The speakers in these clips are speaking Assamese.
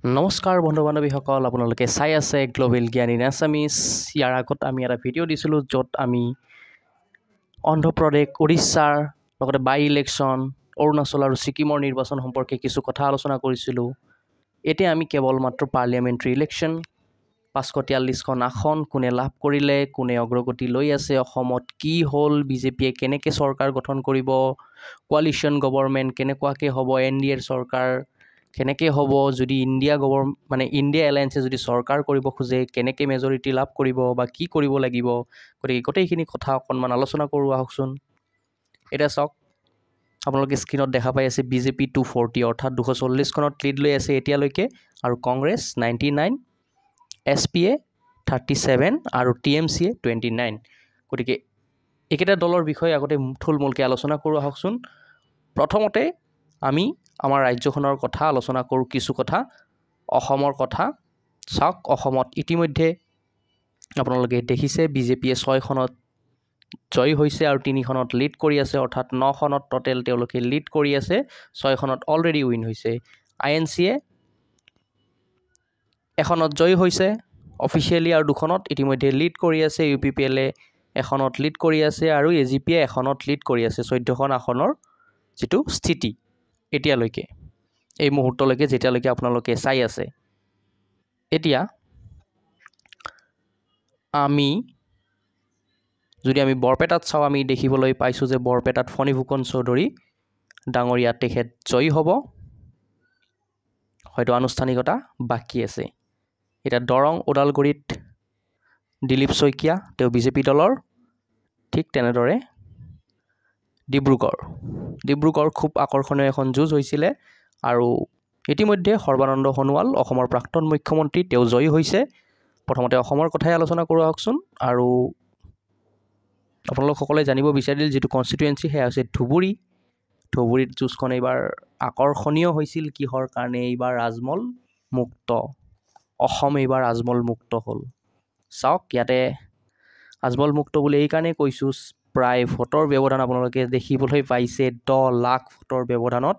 নমস্কাৰ বন্ধু বান্ধৱীসকল, আপোনালোকে চাই আছে গ্লোবেল জ্ঞান ইন আছামিজ। ইয়াৰ আগত আমি এটা ভিডিঅ' দিছিলোঁ য'ত আমি অন্ধ্ৰপ্ৰদেশ, উৰিষ্যাৰ লগতে বাই ইলেকশ্যন, অৰুণাচল আৰু ছিকিমৰ নিৰ্বাচন সম্পৰ্কে কিছু কথা আলোচনা কৰিছিলোঁ। এতিয়া আমি কেৱল মাত্ৰ পাৰ্লিয়ামেণ্টাৰী ইলেকশ্যন 543খন আসন কোনে লাভ কৰিলে, কোনে অগ্ৰগতি লৈ আছে, অসমত কি হ'ল, বিজেপিয়ে কেনেকৈ চৰকাৰ গঠন কৰিব, কোৱালিশ্যন গভৰ্ণমেণ্ট কেনেকুৱাকৈ হ'ব, NDAৰ চৰকাৰ কেনেকৈ হ'ব, যদি ইণ্ডিয়া এলায়েন্সে যদি চৰকাৰ কৰিব খোজে কেনেকৈ মেজৰিটি লাভ কৰিব বা কি কৰিব লাগিব, গতিকে গোটেইখিনি কথা অকণমান আলোচনা কৰোঁ আহকচোন। এতিয়া চাওক, আপোনালোকে স্ক্ৰীণত দেখা পাই আছে বিজেপি 240 অৰ্থাৎ 240খনত লিড লৈ আছে এতিয়ালৈকে, আৰু কংগ্ৰেছ 99, SPA 37 আৰু TMCয়ে 29। গতিকে এইকেইটা দলৰ বিষয়ে আগতে থুলমূলকৈ আলোচনা কৰোঁ আহকচোন। প্ৰথমতে আমি আমাৰ ৰাজ্যখনৰ কথা আলোচনা কৰোঁ, কিছু কথা অসমৰ কথা। চাওক, অসমত ইতিমধ্যে আপোনালোকে দেখিছে বিজেপিয়ে 6খনত জয়ী হৈছে আৰু 3খনত লিড কৰি আছে, অৰ্থাৎ 9খনত টোটেল তেওঁলোকে লিড কৰি আছে, 6খনত অলৰেডি উইন হৈছে। INCয়ে এখনত জয়ী হৈছে অফিচিয়েলি আৰু 2খনত ইতিমধ্যে লিড কৰি আছে। UPPLয়ে এখনত লিড কৰি আছে আৰু AGPয়ে এখনত লিড কৰি আছে। 14খন আসনৰ যিটো স্থিতি এতিয়ালৈকে এই মুহূৰ্তলৈকে যেতিয়ালৈকে আপোনালোকে চাই আছে। এতিয়া যদি আমি বৰপেটাত চাওঁ, আমি দেখিবলৈ পাইছোঁ যে বৰপেটাত ফণীভূষণ চৌধুৰী ডাঙৰীয়া তেখেত জয়ী হ'ব, হয়তো আনুষ্ঠানিকতা বাকী আছে। এতিয়া দৰং, ওদালগুৰিত দিলীপ শইকীয়া, তেওঁ বিজেপি দলৰ। ঠিক তেনেদৰে ডিব্ৰুগড় খুব আকৰ্ষণীয় এখন যুঁজ হৈছিলে আৰু ইতিমধ্যে সৰ্বানন্দ সোণোৱাল অসমৰ প্ৰাক্তন মুখ্যমন্ত্ৰী, তেওঁ জয়ী হৈছে। প্ৰথমতে অসমৰ কথাই আলোচনা কৰোঁ আহকচোন। আৰু আপোনালোকসকলে জানিব বিচাৰিল যিটো কনষ্টিটুৱেঞ্চি, সেয়া হৈছে ধুবুৰীত যুঁজখন এইবাৰ আকৰ্ষণীয় হৈছিল। কিহৰ কাৰণে? এইবাৰ ৰাজমল মুক্ত, অসম এইবাৰ ৰাজমল মুক্ত হ'ল। চাওক, ইয়াতে ৰাজমল মুক্ত বুলি এইকাৰণেই কৈছোঁ, প্ৰায় ভোটৰ ব্যৱধান আপোনালোকে দেখিবলৈ পাইছে। 10 লাখ ভোটৰ ব্যৱধানত,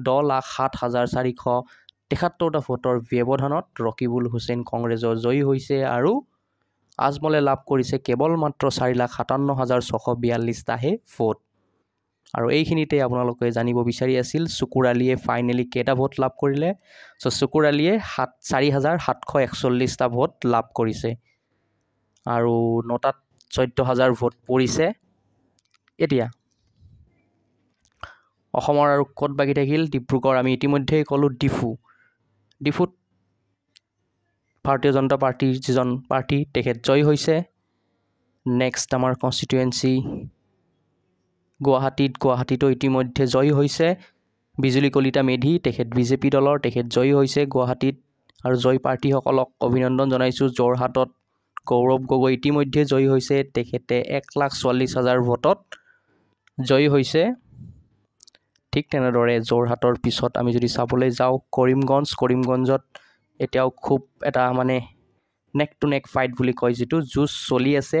10,07,473টা ভোটৰ ব্যৱধানত ৰকিবুল হুছেইন কংগ্ৰেছৰ জয়ী হৈছে আৰু আজমলে লাভ কৰিছে কেৱল মাত্ৰ 4,57,642টাহে ভোট। আৰু এইখিনিতে আপোনালোকে জানিব বিচাৰি আছিল চুকুৰ আলীয়ে ফাইনেলি কেইটা ভোট লাভ কৰিলে। চুকুৰ আলীয়ে 4,741টা ভোট লাভ কৰিছে আৰু নটাত 14,000 ভোট পৰিছে। এতিয়া অসমৰ আৰু ক'ত বাকী থাকিল? ডিব্ৰুগড় আমি ইতিমধ্যেই ক'লোঁ। ডিফুত ভাৰতীয় জনতা পাৰ্টীৰ যিজন প্ৰাৰ্থী তেখেত জয়ী হৈছে। নেক্সট আমাৰ কনষ্টিটুৱেঞ্চি গুৱাহাটীতো ইতিমধ্যে জয়ী হৈছে বিজুলী কলিতা মেধি, তেখেত বিজেপি দলৰ, তেখেত জয়ী হৈছে গুৱাহাটীত আৰু জয়ী প্ৰাৰ্থীসকলক অভিনন্দন জনাইছোঁ। যোৰহাটত গৌৰৱ গগৈ ইতিমধ্যে জয়ী হৈছে, তেখেতে 1,44,000 ভোটত জয়ী হৈছে। ঠিক তেনেদৰে যোৰহাটৰ পিছত আমি যদি চাবলৈ যাওঁ কৰিমগঞ্জত এতিয়াও খুব এটা নেক টু নেক ফাইট বুলি কয় যিটো যুঁজ চলি আছে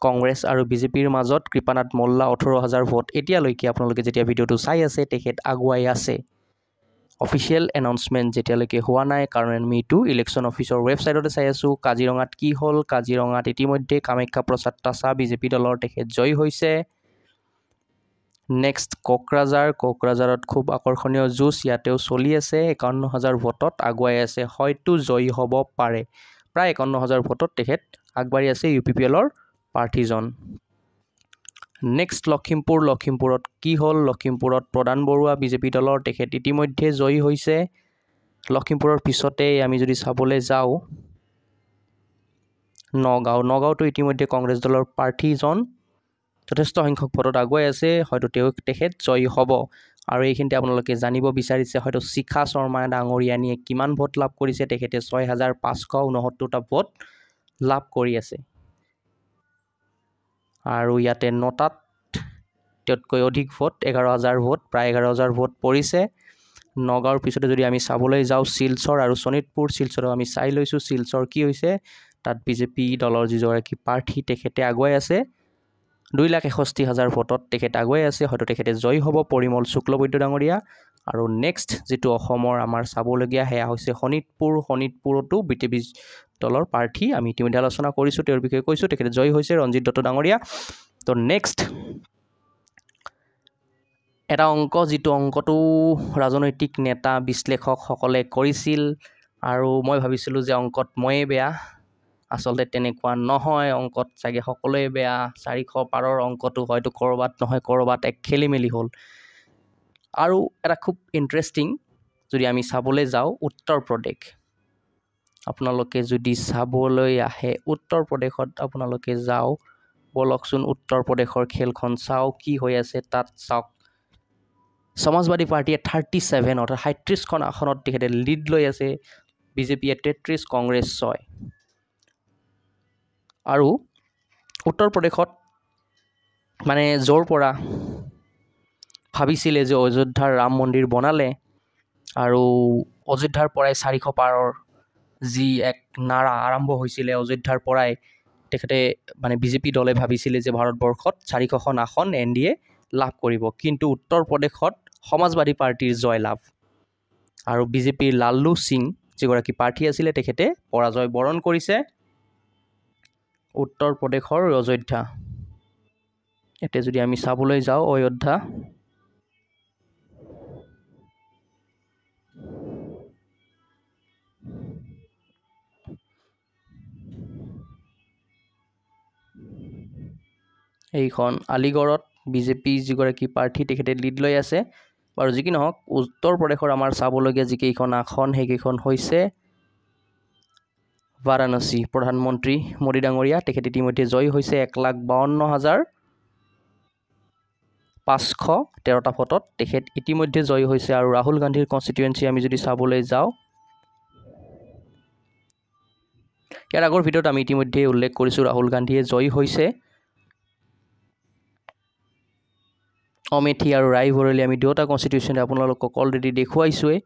কংগ্ৰেছ আৰু বিজেপিৰ মাজত। কৃপানাথ মল্লা 18,000 ভোট এতিয়ালৈকে আপোনালোকে যেতিয়া ভিডিঅ'টো চাই আছে তেখেত আগুৱাই আছে। অফিচিয়েল এনাউন্সমেণ্ট যেতিয়ালৈকে হোৱা নাই, কাৰণ আমি এইটো ইলেকশ্যন অফিচৰ ৱেবছাইটতে চাই আছোঁ। কাজিৰঙাত কি হ'ল? কাজিৰঙাত ইতিমধ্যে কামাখ্যা প্ৰসাদ তাছা বিজেপি দলৰ, তেখেত জয়ী হৈছে। নেক্সট কোকৰাঝাৰত খুব আকৰ্ষণীয় যুঁজ ইয়াতেও চলি আছে, 51,000 ভোটত আগুৱাই আছে, হয়তো জয়ী হ'ব পাৰে। প্ৰায় 51,000 ভোটত তেখেত আগবাঢ়ি আছে UPPLৰ প্ৰাৰ্থীজন। নেক্সট লখিমপুৰত কি হ'ল? লখিমপুৰত প্ৰদান বৰুৱা বিজেপি দলৰ, তেখেত ইতিমধ্যে জয়ী হৈছে। লখিমপুৰৰ পিছতে আমি যদি চাবলৈ যাওঁ নগাঁৱতো ইতিমধ্যে কংগ্ৰেছ দলৰ প্ৰাৰ্থীজন যথেষ্ট সংখ্যক ভোটত আগুৱাই আছে, হয়তো তেখেত জয়ী হ'ব। আৰু এইখিনিতে আপোনালোকে জানিব বিচাৰিছে হয়তো শিখা শৰ্মা ডাঙৰীয়ানীয়ে কিমান ভোট লাভ কৰিছে। তেখেতে 6,569টা ভোট লাভ কৰি আছে আৰু ইয়াতে নটাতকৈ অধিক ভোট, 11,000 ভোট, প্ৰায় 11,000 ভোট পৰিছে। নগাঁৱৰ পিছতে যদি আমি চাবলৈ যাওঁ শিলচৰ আৰু শোণিতপুৰ, শিলচৰত আমি চাই লৈছোঁ শিলচৰ কি হৈছে। তাত বিজেপি দলৰ যিগৰাকী প্ৰাৰ্থী তেখেতে আগুৱাই আছে, 2,61,000 ভোটত তেখেত আগুৱাই আছে, হয়তো তেখেতে জয়ী হ'ব। পৰিমল শুক্লবৈদ্য ডাঙৰীয়া আৰু নেক্সট যিটো অসমৰ আমাৰ চাবলগীয়া সেয়া হৈছে শোণিতপুৰতো BJP দলৰ প্ৰাৰ্থী আমি ইতিমধ্যে আলোচনা কৰিছোঁ, তেওঁৰ বিষয়ে কৈছোঁ, তেখেতে জয়ী হৈছে ৰঞ্জিত দত্ত ডাঙৰীয়া। তো নেক্সট এটা অংক, যিটো অংকটো ৰাজনৈতিক নেতা বিশ্লেষকসকলে কৰিছিল আৰু মই ভাবিছিলোঁ যে অংকত ময়ে বেয়া, আচলতে তেনেকুৱা নহয়, অংকত চাগে সকলোৱে বেয়া। 400 পাৰৰ অংকটো হয়তো ক'ৰবাত নহয় ক'ৰবাত এক খেলিমেলি হ'ল। আৰু এটা খুব ইণ্টাৰেষ্টিং যদি আমি চাবলৈ যাওঁ, উত্তৰ প্ৰদেশ, আপোনালোকে যদি চাবলৈ আহে উত্তৰ প্ৰদেশত আপোনালোকে যাওক, বলকচোন উত্তৰ প্ৰদেশৰ খেলখন চাওক কি হৈ আছে তাত চাওক। সমাজবাদী পাৰ্টীয়ে 37 অৰ্থাৎ 37খন আসনত তেখেতে লিড লৈ আছে, BJPয়ে 33, কংগ্ৰেছ 6। আৰু উত্তৰ প্ৰদেশত মানে য'ৰ পৰা ভাবিছিলে যে অযোধ্যাৰ ৰাম মন্দিৰ বনালে আৰু অযোধ্যাৰ পৰাই 400 পাৰৰ যি এক নাৰা আৰম্ভ হৈছিলে, অযোধ্যাৰ পৰাই তেখেতে মানে BJP দলে ভাবিছিলে যে ভাৰতবৰ্ষত 400খন আসন NDA লাভ কৰিব, কিন্তু উত্তৰ প্ৰদেশত সমাজবাদী পাৰ্টীৰ জয়লাভ আৰু BJPৰ লাল্লু সিং যিগৰাকী প্ৰাৰ্থী আছিলে তেখেতে পৰাজয় বৰণ কৰিছে। উত্তৰ প্ৰদেশৰ অযোধ্যা, এতিয়া যদি আমি চাবলৈ যাওঁ অযোধ্যা, এইখন আলিগড়ত BJP যিগৰাকী প্ৰাৰ্থী তেখেতে লিড লৈ আছে। বাৰু যি কি নহওক, উত্তৰ প্ৰদেশৰ আমাৰ চাবলগীয়া যিকেইখন আসন সেইকেইখন হৈছে বাৰাণসী, প্ৰধানমন্ত্ৰী মোদী ডাঙৰীয়া তেখেতে ইতিমধ্যে জয়ী হৈছে 1,52,513টা ভোটত তেখেত ইতিমধ্যে জয়ী হৈছে। আৰু ৰাহুল গান্ধীৰ কনষ্টিটুৱেঞ্চি আমি যদি চাবলৈ যাওঁ, ইয়াৰ আগৰ ভিডিঅ'ত আমি ইতিমধ্যে উল্লেখ কৰিছোঁ ৰাহুল গান্ধীয়ে জয়ী হৈছে। অমেঠি আৰু ৰায়বৰেলী আমি দুয়োটা কনষ্টিটিউশ্যন আপোনালোকক অলৰেডি দেখুৱাইছোঁৱেই।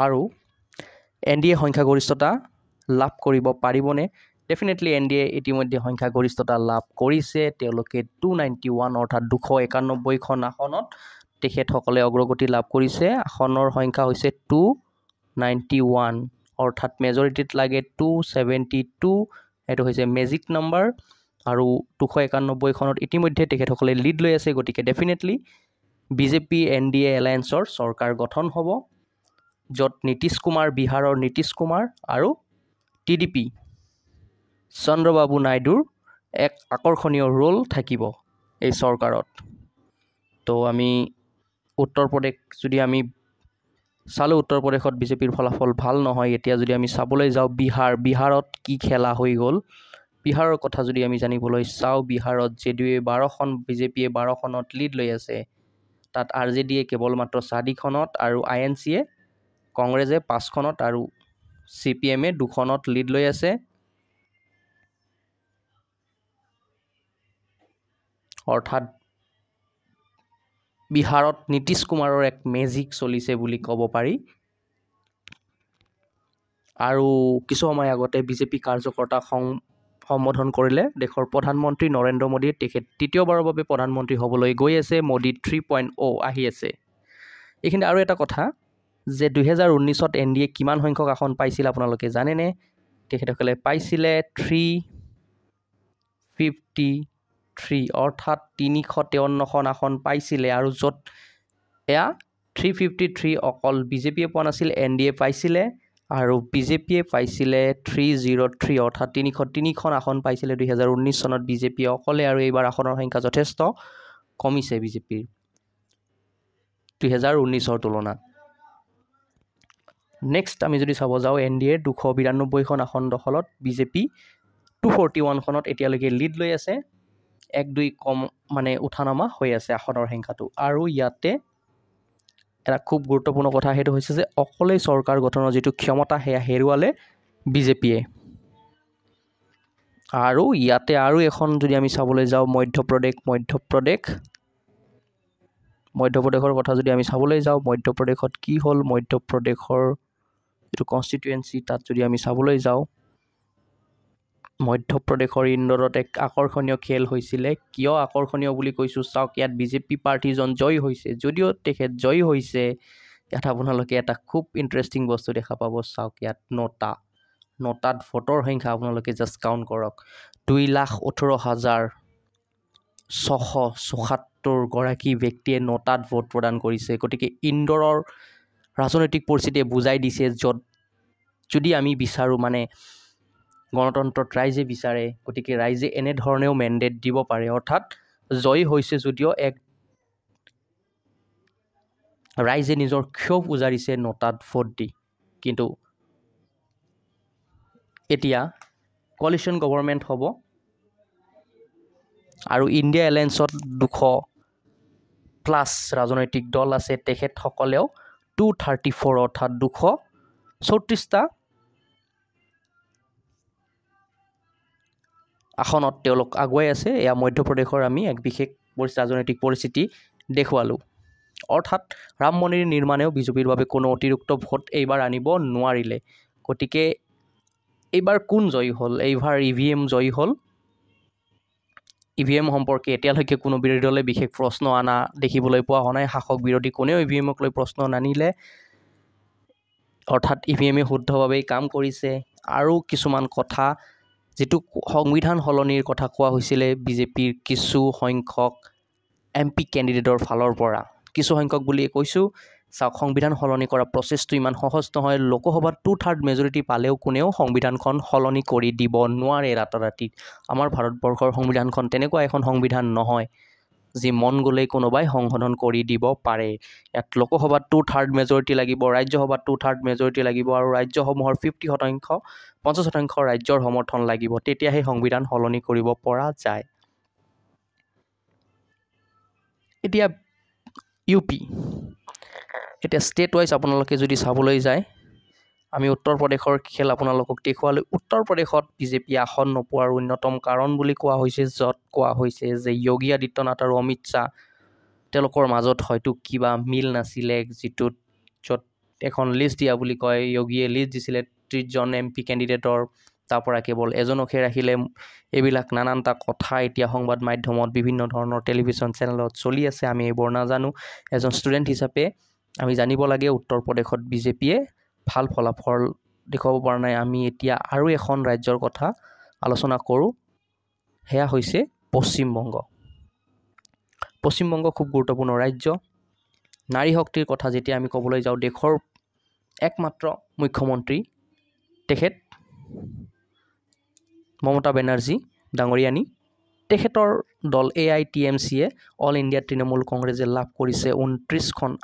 আৰু NDA সংখ্যাগৰিষ্ঠতা লাভ কৰিব পাৰিবনে? ডেফিনেটলি NDA ইতিমধ্যে সংখ্যাগৰিষ্ঠতা লাভ কৰিছে, তেওঁলোকে 291 অৰ্থাৎ 291খন আসনত তেখেতসকলে অগ্ৰগতি লাভ কৰিছে। আসনৰ সংখ্যা হৈছে 291 অৰ্থাৎ মেজৰিটিত লাগে 272, এইটো হৈছে মেজিক নাম্বাৰ। আৰু 291খনত ইতিমধ্যে তেখেতসকলে লিড লৈ আছে, গতিকে ডেফিনেটলি BJP NDA এলায়েন্সৰ চৰকাৰ গঠন হ'ব, য'ত নীতিশ কুমাৰ, বিহাৰৰ নীতিশ কুমাৰ আৰু TDP চন্দ্ৰবাবু নাইডুৰ এক আকৰ্ষণীয় ৰোল থাকিব এই চৰকাৰত। তো আমি উত্তৰ প্ৰদেশ যদি আমি চালোঁ, উত্তৰ প্ৰদেশত BJPৰ ফলাফল ভাল নহয়। এতিয়া যদি আমি চাবলৈ যাওঁ বিহাৰত কি খেলা হৈ গ'ল, বিহাৰৰ কথা যদি আমি জানিবলৈ চাওঁ, বিহাৰত JDUৱে 12খন, BJPয়ে 12খনত লিড লৈ আছে। তাত RJDয়ে কেৱল মাত্ৰ 4খনত আৰু INCয়ে কংগ্ৰেছে 5খনত আৰু CPMয়ে 2খনত লিড লৈ আছে। অৰ্থাৎ বিহাৰত নীতিশ কুমাৰৰ এক মেজিক চলিছে বুলি ক'ব পাৰি। আৰু কিছু সময় আগতে BJP কাৰ্যকৰ্তাক সম্বোধন কৰিলে দেশৰ প্ৰধানমন্ত্ৰী নৰেন্দ্ৰ মোদীয়ে, তেখেত তৃতীয়বাৰৰ বাবে প্ৰধানমন্ত্ৰী হ'বলৈ গৈ আছে, মোদী 3.0 আহি আছে। এইখিনি আৰু এটা কথা যে 2019ত NDA কিমান সংখ্যক আসন পাইছিল আপোনালোকে জানেনে? তেখেতসকলে পাইছিলে 353 অৰ্থাৎ 353খন আসন পাইছিলে। আৰু য'ত এয়া 353 অকল BJPয়ে পোৱা নাছিল, NDA পাইছিলে আৰু BJPয়ে পাইছিলে 303 অৰ্থাৎ 303খন আসন পাইছিলে 2019 চনত BJPয়ে অকলে। আৰু এইবাৰ আসনৰ সংখ্যা যথেষ্ট কমিছে BJPৰ 2019ৰ তুলনাত। নেক্সট আমি যদি চাব যাওঁ, NDAৰ 292খন আসন দখলত, BJP 241খনত এতিয়ালৈকে লিড লৈ আছে, 1-2 কম মানে উঠা নমা হৈ আছে আসনৰ সংখ্যাটো। আৰু ইয়াতে এটা খুব গুৰুত্বপূৰ্ণ কথা সেইটো হৈছে যে অকলেই চৰকাৰ গঠনৰ যিটো ক্ষমতা সেয়া হেৰুৱালে BJPয়ে। আৰু ইয়াতে আৰু এখন যদি আমি চাবলৈ যাওঁ, মধ্যপ্ৰদেশৰ কথা যদি আমি চাবলৈ যাওঁ, মধ্যপ্ৰদেশত কি হ'ল, মধ্যপ্ৰদেশৰ যিটো কনষ্টিটুৱেঞ্চি তাত যদি আমি চাবলৈ যাওঁ, মধ্যপ্ৰদেশৰ ইন্দোৰত এক আকৰ্ষণীয় খেল হৈছিলে। কিয় আকৰ্ষণীয় বুলি কৈছোঁ চাওক, ইয়াত বিজেপি প্ৰাৰ্থীজন জয়ী হৈছে। যদিও তেখেত জয়ী হৈছে, ইয়াত আপোনালোকে এটা খুব ইণ্টাৰেষ্টিং বস্তু দেখা পাব। চাওক ইয়াত নটাত ভোটৰ সংখ্যা আপোনালোকে জাষ্ট কাউণ্ট কৰক। 2,18,674 গৰাকী ব্যক্তিয়ে নটাত ভোট প্ৰদান কৰিছে। গতিকে ইন্দোৰৰ ৰাজনৈতিক পৰিস্থিতিয়ে বুজাই দিছে, যদি আমি বিচাৰোঁ মানে গণতন্ত্ৰত ৰাইজে বিচাৰে, গতিকে ৰাইজে এনেধৰণেও মেণ্ডেট দিব পাৰে। অৰ্থাৎ জয়ী হৈছে যদিও ৰাইজে নিজৰ ক্ষোভ উজাৰিছে নটাত ভোট দি। কিন্তু এতিয়া কোৱালিশ্যন গভৰ্ণমেণ্ট হ'ব আৰু ইণ্ডিয়া এলায়েন্সত 200+ ৰাজনৈতিক দল আছে। তেখেতসকলেও 234 অৰ্থাৎ 234টা আসনত তেওঁলোক আগুৱাই আছে। এয়া মধ্যপ্ৰদেশৰ আমি এক বিশেষ ৰাজনৈতিক পৰিস্থিতি দেখুৱালোঁ। অৰ্থাৎ ৰাম মন্দিৰ নিৰ্মাণেও বিজেপিৰ বাবে কোনো অতিৰিক্ত ভোট এইবাৰ আনিব নোৱাৰিলে। গতিকে এইবাৰ কোন জয়ী হ'ল? এইবাৰ EVM জয়ী হ'ল। EVM সম্পৰ্কে এতিয়ালৈকে কোনো বিৰোধী দলে বিশেষ প্ৰশ্ন অনা দেখিবলৈ পোৱা হোৱা নাই। শাসক বিৰোধী কোনেও EVMক লৈ প্ৰশ্ন নানিলে। অৰ্থাৎ EVMে শুদ্ধভাৱেই কাম কৰিছে। আৰু কিছুমান কথা, যিটো সংবিধান সলনিৰ কথা কোৱা হৈছিলে বিজেপিৰ কিছু সংখ্যক MP কেণ্ডিডেটৰ ফালৰ পৰা, কিছু সংখ্যক বুলিয়ে কৈছোঁ। চাওক, সংবিধান সলনি কৰা প্ৰচেছটো ইমান সহজ নহয়। লোকসভাত 2/3 মেজৰিটি পালেও কোনেও সংবিধানখন সলনি কৰি দিব নোৱাৰে ৰাতাৰাতি। আমাৰ ভাৰতবৰ্ষৰ সংবিধানখন তেনেকুৱা এখন সংবিধান নহয় যি মন গ'লেই কোনোবাই সংশোধন কৰি দিব পাৰে। ইয়াত লোকসভাত 2/3 মেজৰিটি লাগিব, ৰাজ্যসভাত 2/3 মেজৰিটি লাগিব আৰু ৰাজ্যসমূহৰ 50% ৰাজ্যৰ সমৰ্থন লাগিব। তেতিয়াহে সংবিধান সলনি কৰিব পৰা যায়। এতিয়া UP, এতিয়া ষ্টেট ৱাইজ আপোনালোকে যদি চাবলৈ যায়, আমি উত্তৰ প্ৰদেশৰ খেল আপোনালোকক দেখুৱালোঁ। উত্তৰ প্ৰদেশত বিজেপি আসন নোপোৱাৰ অন্যতম কাৰণ বুলি কোৱা হৈছে, য'ত কোৱা হৈছে যে যোগী আদিত্যনাথ আৰু অমিত শ্বাহ তেওঁলোকৰ মাজত হয়তো কিবা মিল নাছিলে, য'ত এখন লিষ্ট দিয়া বুলি কয়। যোগীয়ে লিষ্ট দিছিলে 30জন MP কেণ্ডিডেটৰ, তাৰ পৰা কেৱল এজনকহে ৰাখিলে। এইবিলাক নানানটা কথা এতিয়া সংবাদ মাধ্যমত বিভিন্ন ধৰণৰ টেলিভিশ্যন চেনেলত চলি আছে। আমি এইবোৰ নাজানো। এজন ষ্টুডেণ্ট হিচাপে আমি জানিব লাগে উত্তৰ প্ৰদেশত বিজেপিয়ে ভাল ফলাফল দেখুৱাব পৰা নাই। আমি এতিয়া আৰু এখন ৰাজ্যৰ কথা আলোচনা কৰোঁ, সেয়া হৈছে পশ্চিমবংগ। পশ্চিমবংগ খুব গুৰুত্বপূৰ্ণ ৰাজ্য। নাৰী শক্তিৰ কথা যেতিয়া আমি ক'বলৈ যাওঁ, দেশৰ একমাত্ৰ মুখ্যমন্ত্ৰী তেখেত মমতা বেনাৰ্জী ডাঙৰীয়ানী। তেখেতৰ দল AITMCয়ে অল ইণ্ডিয়া তৃণমূল কংগ্ৰেছে লাভ কৰিছে 29খন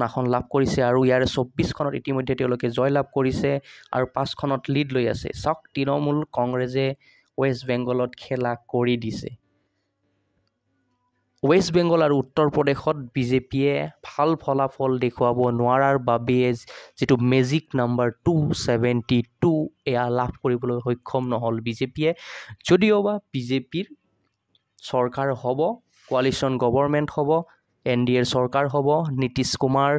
আসন লাভ কৰিছে আৰু ইয়াৰে 24খনত ইতিমধ্যে তেওঁলোকে জয় লাভ কৰিছে আৰু 5খনত লিড লৈ আছে। চাওক, তৃণমূল কংগ্ৰেছে ৱেষ্ট বেংগলত খেলা কৰি দিছে। ৱেষ্ট বেংগল আৰু উত্তৰ প্ৰদেশত বিজেপিয়ে ভাল ফলাফল দেখুৱাব নোৱাৰাৰ বাবে যিটো মেজিক নাম্বাৰ 272 এয়া লাভ কৰিবলৈ সক্ষম নহ'ল বিজেপিয়ে। যদিওবা বিজেপিৰ চৰকাৰ হ'ব, কোৱালিশ্যন গভৰ্ণমেণ্ট হ'ব, NDAৰ চৰকাৰ হ'ব, নীতিশ কুমাৰ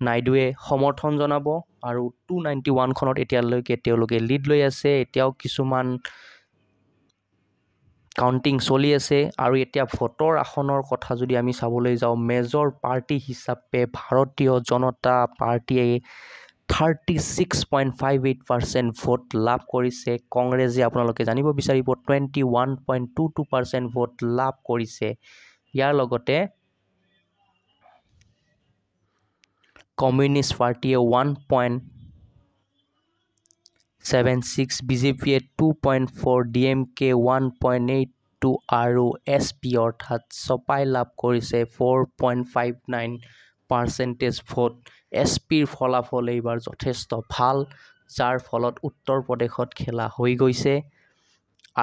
নাইডুৱে সমৰ্থন জনাব আৰু 291খনত এতিয়ালৈকে তেওঁলোকে লিড লৈ আছে। এতিয়াও কিছুমান কাউণ্টিং চলি আছে। আৰু এতিয়া ভোটৰ আসনৰ কথা যদি আমি চাবলৈ যাওঁ, মেজৰ পাৰ্টি হিচাপে ভাৰতীয় জনতা পাৰ্টীয়ে 36.58% ভোট লাভ কৰিছে। কংগ্ৰেছে আপোনালোকে জানিব বিচাৰিব 21.22% ভোট লাভ কৰিছে। ইয়াৰ লগতে কমিউনিষ্ট পাৰ্টীয়ে 1.76, বিজেপিয়ে 2.4, DMK 1.82 আৰু SP অৰ্থাৎ চপাই লাভ কৰিছে 4.59% ভোট। SPৰ ফলাফল এইবাৰ যথেষ্ট ভাল, যাৰ ফলত উত্তৰ প্ৰদেশত খেলা হৈ গৈছে।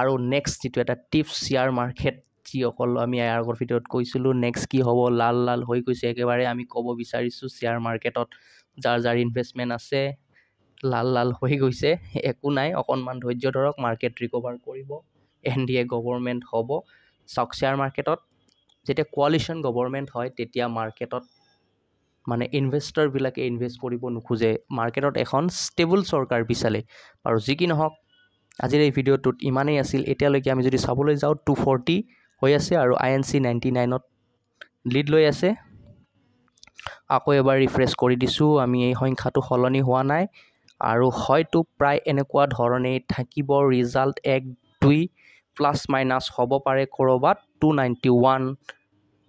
আৰু নেক্সট যিটো এটা টিপছ, শ্বেয়াৰ মাৰ্কেট যিসকল আমি ইয়াৰ আগৰ ভিডিঅ'ত কৈছিলোঁ, নেক্সট কি হ'ব, লাল হৈ গৈছে একেবাৰে। আমি ক'ব বিচাৰিছোঁ শ্বেয়াৰ মাৰ্কেটত যাৰ ইনভেষ্টমেণ্ট আছে, লাল হৈ গৈছে। একো নাই, অকণমান ধৈৰ্য ধৰক, মাৰ্কেট ৰিকভাৰ কৰিব, NDA গভৰ্ণমেণ্ট হ'ব। চাওক, শ্বেয়াৰ মাৰ্কেটত যেতিয়া কোৱালিশ্যন গভৰ্ণমেণ্ট হয় তেতিয়া মাৰ্কেটত মানে ইনভেষ্টৰবিলাকে ইনভেষ্ট কৰিব নোখোজে, মাৰ্কেটত এখন ষ্টেবল চৰকাৰ বিচাৰে। আৰু যি কি নহওক, আজিৰ এই ভিডিঅ'টোত ইমানেই আছিল। এতিয়ালৈকে আমি যদি চাবলৈ যাওঁ 240 হৈ আছে আৰু INC 99ত লিড লৈ আছে। আকৌ এবাৰ ৰিফ্ৰেছ কৰি দিছোঁ, আমি এই সংখ্যাটো সলনি হোৱা নাই আৰু হয়তো প্ৰায় এনেকুৱা ধৰণেই থাকিব। ৰিজাল্ট 1-2 প্লাছ মাইনাছ হ'ব পাৰে ক'ৰবাত। 291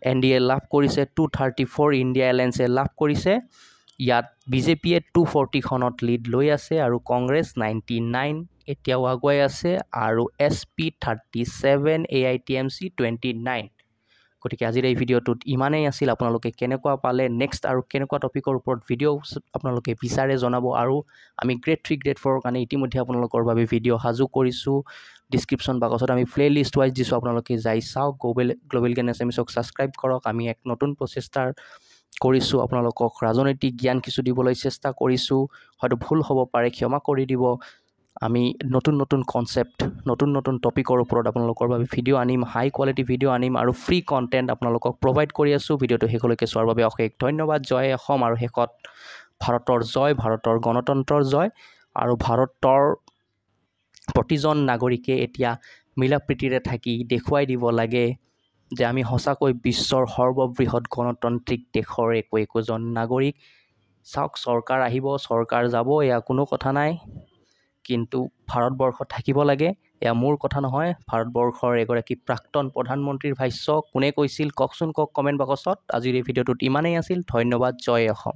NDA লাভ কৰিছে, 234 ইণ্ডিয়া এলায়েন্সে লাভ কৰিছে। ইয়াত BJPয়ে 240খনত লিড লৈ আছে আৰু কংগ্ৰেছ 99 এতিয়াও আগুৱাই আছে আৰু SP 37, AITMC 29। গতিকে আজিৰ এই ভিডিঅ'টোত ইমানেই আছিল। আপোনালোকে কেনেকুৱা পালে, নেক্সট আৰু কেনেকুৱা টপিকৰ ওপৰত ভিডিঅ' আপোনালোকে বিচাৰে জনাব। আৰু আমি গ্ৰেড 3 গ্ৰেড 4ৰ কাৰণে ইতিমধ্যে আপোনালোকৰ বাবে ভিডিঅ' সাজু কৰিছোঁ। ডিছক্ৰিপশ্যন বাকচত আমি প্লে লিষ্ট ৱাইজ দিছোঁ, আপোনালোকে যাই চাওক। গ্ল'বেল জ্ঞান এছএমিছক ছাবস্ক্ৰাইব কৰক। আমি এক নতুন প্ৰচেষ্টাৰ কৰিছোঁ, আপোনালোকক ৰাজনৈতিক জ্ঞান কিছু দিবলৈ চেষ্টা কৰিছোঁ। হয়তো ভুল হ'ব পাৰে, ক্ষমা কৰি দিব। আমি নতুন নতুন কনচেপ্ট, নতুন নতুন টপিকৰ ওপৰত আপোনালোকৰ বাবে ভিডিঅ' আনিম, হাই কোৱালিটি ভিডিঅ' আনিম আৰু ফ্ৰী কণ্টেণ্ট আপোনালোকক প্ৰভাইড কৰি আছোঁ। ভিডিঅ'টো শেষলৈকে চোৱাৰ বাবে অশেষ ধন্যবাদ। জয় অসম আৰু শেষত ভাৰতৰ জয়, ভাৰতৰ গণতন্ত্ৰৰ জয়। আৰু ভাৰতৰ প্ৰতিজন নাগৰিকে এতিয়া মিলাপ্ৰীতিৰে থাকি দেখুৱাই দিব লাগে যে আমি সঁচাকৈ বিশ্বৰ সৰ্ববৃহৎ গণতান্ত্ৰিক দেশৰ একোজন নাগৰিক। চাওক, চৰকাৰ আহিব, চৰকাৰ যাব, এয়া কোনো কথা নাই, কিন্তু ভাৰতবৰ্ষ থাকিব লাগে। এয়া মোৰ কথা নহয়, ভাৰতবৰ্ষৰ এগৰাকী প্ৰাক্তন প্ৰধানমন্ত্ৰীৰ ভাষ্য। কোনে কৈছিল কওকচোন, কওক কমেণ্ট বাকচত। আজিৰ এই ভিডিঅ'টোত ইমানেই আছিল। ধন্যবাদ। জয় অসম।